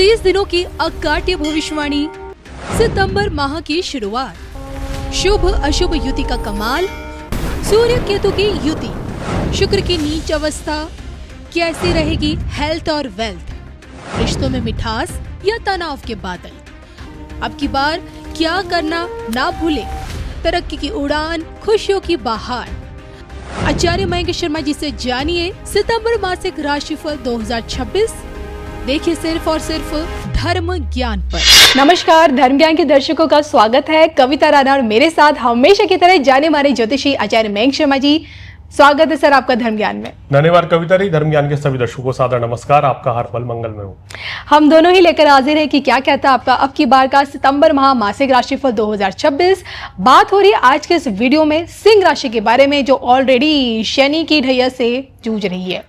30 दिनों की अकाट्य भविष्यवाणी, सितंबर माह की शुरुआत, शुभ अशुभ युति का कमाल, सूर्य केतु की युति, शुक्र की नीच अवस्था, कैसी रहेगी हेल्थ और वेल्थ, रिश्तों में मिठास या तनाव के बादल। अब की बार क्या करना ना भूले, तरक्की की उड़ान, खुशियों की बहार। आचार्य मयंक शर्मा जी से जानिए सितंबर मासिक राशिफल 2026। देखिए सिर्फ और सिर्फ धर्म ज्ञान पर। नमस्कार, धर्म ज्ञान के दर्शकों का स्वागत है। कविता राणा और मेरे साथ हमेशा की तरह जाने माने ज्योतिषी आचार्य मयंक शर्मा जी। स्वागत है सर आपका धर्म ज्ञान में। धन्यवाद कविता जी। धर्म ज्ञान के सभी दर्शकों को सादर नमस्कार। आपका हर पल मंगल में हो। हम दोनों ही लेकर हाजिर हैं कि क्या कहता है आपका अब की बार का सितंबर माह मासिक राशिफल 2026। बात हो रही है आज के इस वीडियो में सिंह राशि के बारे में, जो ऑलरेडी शनि की ढैया से जूझ रही है।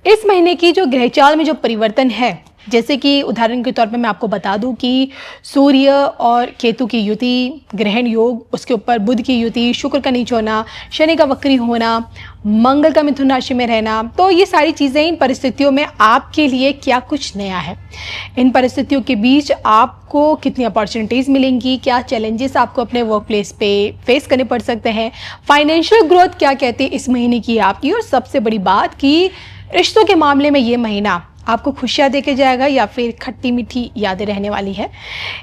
इस महीने की जो ग्रह चाल में जो परिवर्तन है, जैसे कि उदाहरण के तौर पे मैं आपको बता दूं कि सूर्य और केतु की युति, ग्रहण योग, उसके ऊपर बुध की युति, शुक्र का नीच होना, शनि का वक्री होना, मंगल का मिथुन राशि में रहना, तो ये सारी चीज़ें इन परिस्थितियों में आपके लिए क्या कुछ नया है। इन परिस्थितियों के बीच आपको कितनी अपॉर्चुनिटीज़ मिलेंगी, क्या चैलेंजेस आपको अपने वर्क प्लेस पे फेस करने पड़ सकते हैं, फाइनेंशियल ग्रोथ क्या कहती है इस महीने की आपकी, और सबसे बड़ी बात कि रिश्तों के मामले में ये महीना आपको खुशियां देके जाएगा या फिर खट्टी मीठी यादें रहने वाली है।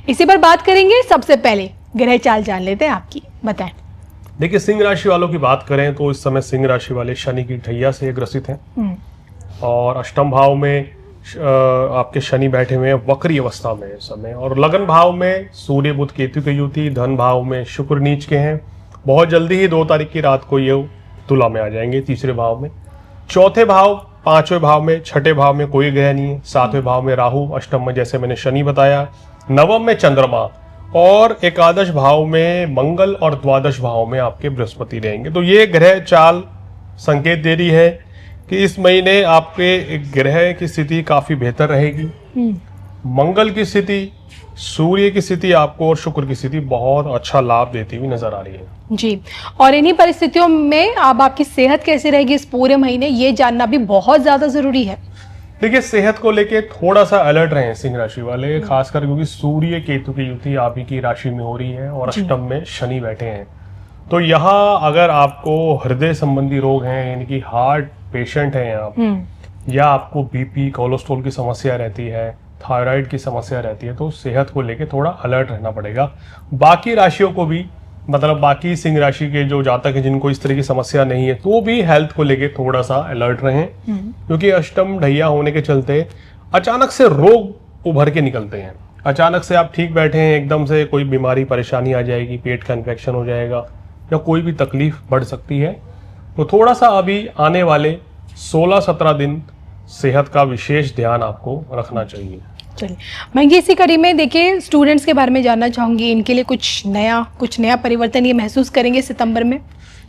इसी पर बात करेंगे। सबसे पहले ग्रह चाल जान लेते हैं आपकी, बताएं। देखिए, सिंह राशि वालों की बात करें तो इस समय सिंह राशि वाले शनि की ढैया से ग्रसित हैं और अष्टम भाव में आपके शनि बैठे हुए हैं वक्री अवस्था में इस समय, और लगन भाव में सूर्य बुध केतु की युति, धन भाव में शुक्र नीच के हैं। बहुत जल्दी ही 2 तारीख की रात को ये तुला में आ जाएंगे, तीसरे भाव में। चौथे भाव, 5वें भाव में, 6ठे भाव में कोई ग्रह नहीं है, 7वें भाव में राहु, अष्टम में जैसे मैंने शनि बताया, नवम में चंद्रमा और एकादश भाव में मंगल और द्वादश भाव में आपके बृहस्पति रहेंगे। तो ये ग्रह चाल संकेत दे रही है कि इस महीने आपके ग्रह की स्थिति काफी बेहतर रहेगी। मंगल की स्थिति, सूर्य की स्थिति आपको और शुक्र की स्थिति बहुत अच्छा लाभ देती हुई नजर आ रही है जी। और इन्हीं परिस्थितियों में अब आपकी सेहत कैसी रहेगी इस पूरे महीने, ये जानना भी बहुत ज्यादा जरूरी है। देखिए, सेहत को लेके थोड़ा सा अलर्ट रहे सिंह राशि वाले, खासकर क्योंकि सूर्य केतु की युति आप ही की राशि में हो रही है और अष्टम में शनि बैठे हैं। तो यहाँ अगर आपको हृदय संबंधी रोग हैं, यानी कि हार्ट पेशेंट हैं आप, या आपको बीपी कोलेस्ट्रॉल की समस्या रहती है, थायराइड की समस्या रहती है, तो सेहत को लेके थोड़ा अलर्ट रहना पड़ेगा। बाकी राशियों को भी, मतलब बाकी सिंह राशि के जो जातक हैं जिनको इस तरह की समस्या नहीं है, तो भी हेल्थ को लेके थोड़ा सा अलर्ट रहें, क्योंकि अष्टम ढैया होने के चलते अचानक से रोग उभर के निकलते हैं। अचानक से आप ठीक बैठे हैं, एकदम से कोई बीमारी परेशानी आ जाएगी, पेट का इन्फेक्शन हो जाएगा या कोई भी तकलीफ बढ़ सकती है। तो थोड़ा सा अभी आने वाले 16-17 दिन सेहत का विशेष ध्यान आपको रखना चाहिए। चलिए, मैं इसी कड़ी में देखिए स्टूडेंट्स के बारे में जानना चाहूंगी, इनके लिए कुछ नया परिवर्तन ये महसूस करेंगे सितंबर में।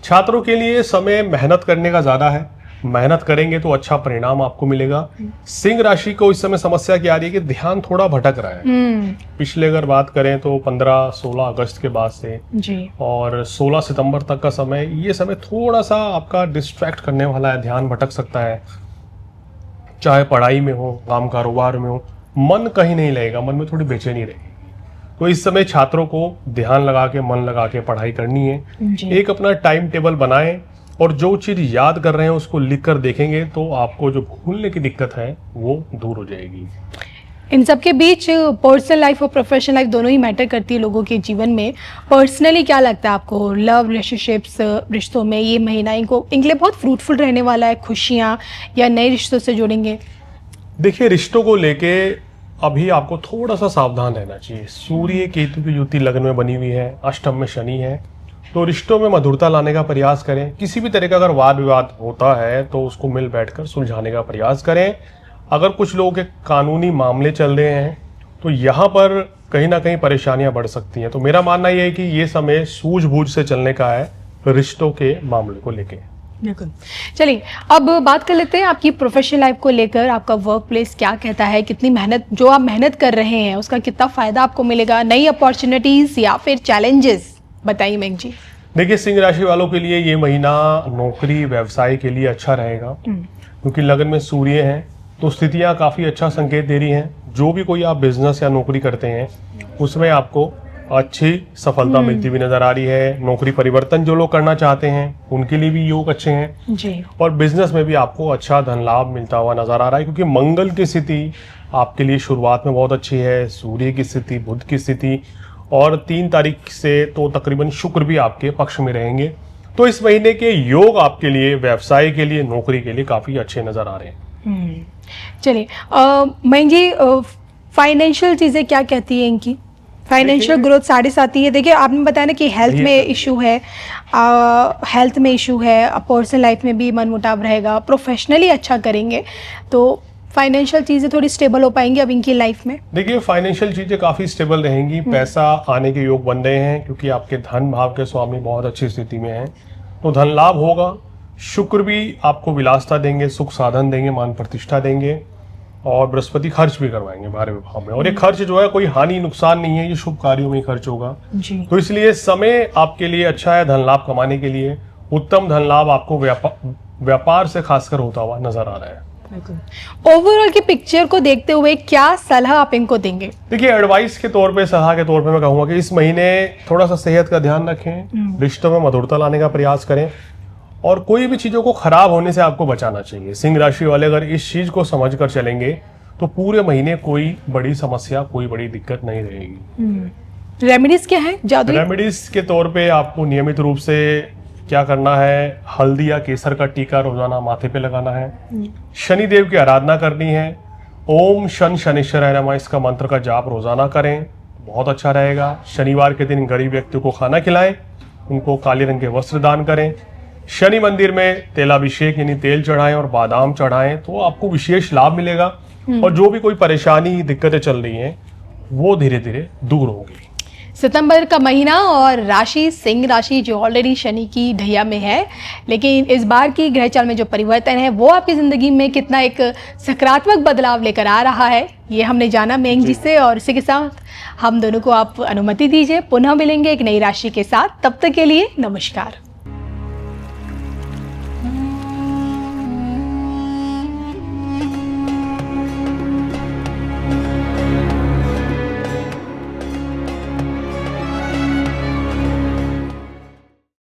छात्रों के लिए समय मेहनत करने का ज्यादा है, मेहनत करेंगे तो अच्छा परिणाम आपको मिलेगा। सिंह राशि को इस समय समस्या क्या आ रही है कि ध्यान थोड़ा भटक रहा है। पिछले अगर बात करें तो 15-16 अगस्त के बाद से जी, और 16 सितंबर तक का समय, ये समय थोड़ा सा आपका डिस्ट्रैक्ट करने वाला है, ध्यान भटक सकता है। चाहे पढ़ाई में हो, काम कारोबार में हो, मन कहीं नहीं लगेगा, मन में थोड़ी बेचैनी रहेगी। तो इस समय छात्रों को ध्यान लगा के, मन लगा के पढ़ाई करनी है। एक अपना टाइम टेबल बनाएं और जो चीज याद कर रहे हैं उसको लिख कर देखेंगे तो आपको जो भूलने की दिक्कत है वो दूर हो जाएगी। इन सब के बीच पर्सनल लाइफ और प्रोफेशनल लाइफ दोनों ही मैटर करती है लोगों के जीवन में। पर्सनली क्या लगता है आपको, लव रिलेशनशिप्स, रिश्तों में ये महीना इनके लिए बहुत फ्रूटफुल रहने वाला है, खुशियाँ या नए रिश्तों से जुड़ेंगे? देखिए, रिश्तों को लेके अभी आपको थोड़ा सा सावधान रहना चाहिए। सूर्य केतु की युति लग्न में बनी हुई है, अष्टम में शनि है, तो रिश्तों में मधुरता लाने का प्रयास करें। किसी भी तरह का अगर वाद विवाद होता है तो उसको मिल बैठकर सुलझाने का प्रयास करें। अगर कुछ लोगों के कानूनी मामले चल रहे हैं तो यहाँ पर कहीं ना कहीं परेशानियां बढ़ सकती हैं। तो मेरा मानना यह है कि ये समय सूझबूझ से चलने का है रिश्तों के मामले को लेके। बिल्कुल। चलिए, अब बात कर लेते हैं आपकी प्रोफेशनल लाइफ को लेकर। आपका वर्क प्लेस क्या कहता है, कितनी मेहनत, जो आप मेहनत कर रहे हैं उसका कितना फायदा आपको मिलेगा, नई अपॉर्चुनिटीज या फिर चैलेंजेस, बताइए मयंक जी। देखिए, सिंह राशि वालों के लिए ये महीना नौकरी व्यवसाय के लिए अच्छा रहेगा, क्योंकि लगन में सूर्य है तो स्थितियां काफ़ी अच्छा संकेत दे रही हैं। जो भी कोई आप बिजनेस या नौकरी करते हैं उसमें आपको अच्छी सफलता मिलती हुई नजर आ रही है। नौकरी परिवर्तन जो लोग करना चाहते हैं उनके लिए भी योग अच्छे हैं जी। और बिजनेस में भी आपको अच्छा धन लाभ मिलता हुआ नजर आ रहा है, क्योंकि मंगल की स्थिति आपके लिए शुरुआत में बहुत अच्छी है, सूर्य की स्थिति, बुध की स्थिति, और 3 तारीख से तो तकरीबन शुक्र भी आपके पक्ष में रहेंगे। तो इस महीने के योग आपके लिए, व्यवसाय के लिए, नौकरी के लिए काफी अच्छे नजर आ रहे हैं। चलिए मयंक जी, फाइनेंशियल चीज़ें क्या कहती है इनकी? फाइनेंशियल ग्रोथ 7.5 आती है। देखिए आपने बताया ना कि हेल्थ में इशू है, हेल्थ में इशू है, पर्सनल लाइफ में भी मनमुटाव रहेगा, प्रोफेशनली अच्छा करेंगे तो फाइनेंशियल चीज़ें थोड़ी स्टेबल हो पाएंगी अब इनकी लाइफ में। देखिए फाइनेंशियल चीजें काफी स्टेबल रहेंगी, पैसा आने के योग बन रहे हैं क्योंकि आपके धन भाव के स्वामी बहुत अच्छी स्थिति में हैं, तो धन लाभ होगा। शुक्र भी आपको विलासता देंगे, सुख साधन देंगे, मान प्रतिष्ठा देंगे, और बृहस्पति खर्च भी करवाएंगे भारे विभाव में। और ये खर्च जो है कोई हानि नुकसान नहीं है, ये शुभ कार्यों में ही खर्च होगा जी। तो इसलिए समय आपके लिए अच्छा है धन लाभ कमाने के लिए। उत्तम धन लाभ आपको व्यापार से खासकर होता हुआ नजर आ रहा है। ओवरऑल की पिक्चर को देखते हुए क्या सलाह आप इनको देंगे? देखिए एडवाइस के तौर पे, सलाह के तौर पे मैं कहूंगा कि इस महीने थोड़ा सा सेहत का ध्यान रखें, रिश्तों में मधुरता लाने का प्रयास करें, और कोई भी चीजों को खराब होने से आपको बचाना चाहिए। सिंह राशि वाले अगर इस चीज को समझ कर चलेंगे तो पूरे महीने कोई बड़ी समस्या, कोई बड़ी दिक्कत नहीं रहेगी। रेमेडीज क्या है? जादू रेमेडीज के तौर पे आपको नियमित रूप से क्या करना है, हल्दी या केसर का टीका रोजाना माथे पे लगाना है, शनिदेव की आराधना करनी है, ओम शन शनिश्चराय नमः इसका मंत्र का जाप रोजाना करें, बहुत अच्छा रहेगा। शनिवार के दिन गरीब व्यक्ति को खाना खिलाएं, उनको काले रंग के वस्त्र दान करें, शनि मंदिर में तेलाभिषेक यानी तेल चढ़ाएं और बादाम चढ़ाएं, तो आपको विशेष लाभ मिलेगा और जो भी कोई परेशानी दिक्कतें चल रही हैं वो धीरे धीरे दूर होगी। सितंबर का महीना और राशि सिंह राशि जो ऑलरेडी शनि की ढैया में है, लेकिन इस बार की ग्रह चाल में जो परिवर्तन है वो आपकी ज़िंदगी में कितना एक सकारात्मक बदलाव लेकर आ रहा है, ये हमने जाना मयंक जी से। और इसी के साथ हम दोनों को आप अनुमति दीजिए, पुनः मिलेंगे एक नई राशि के साथ। तब तक के लिए नमस्कार।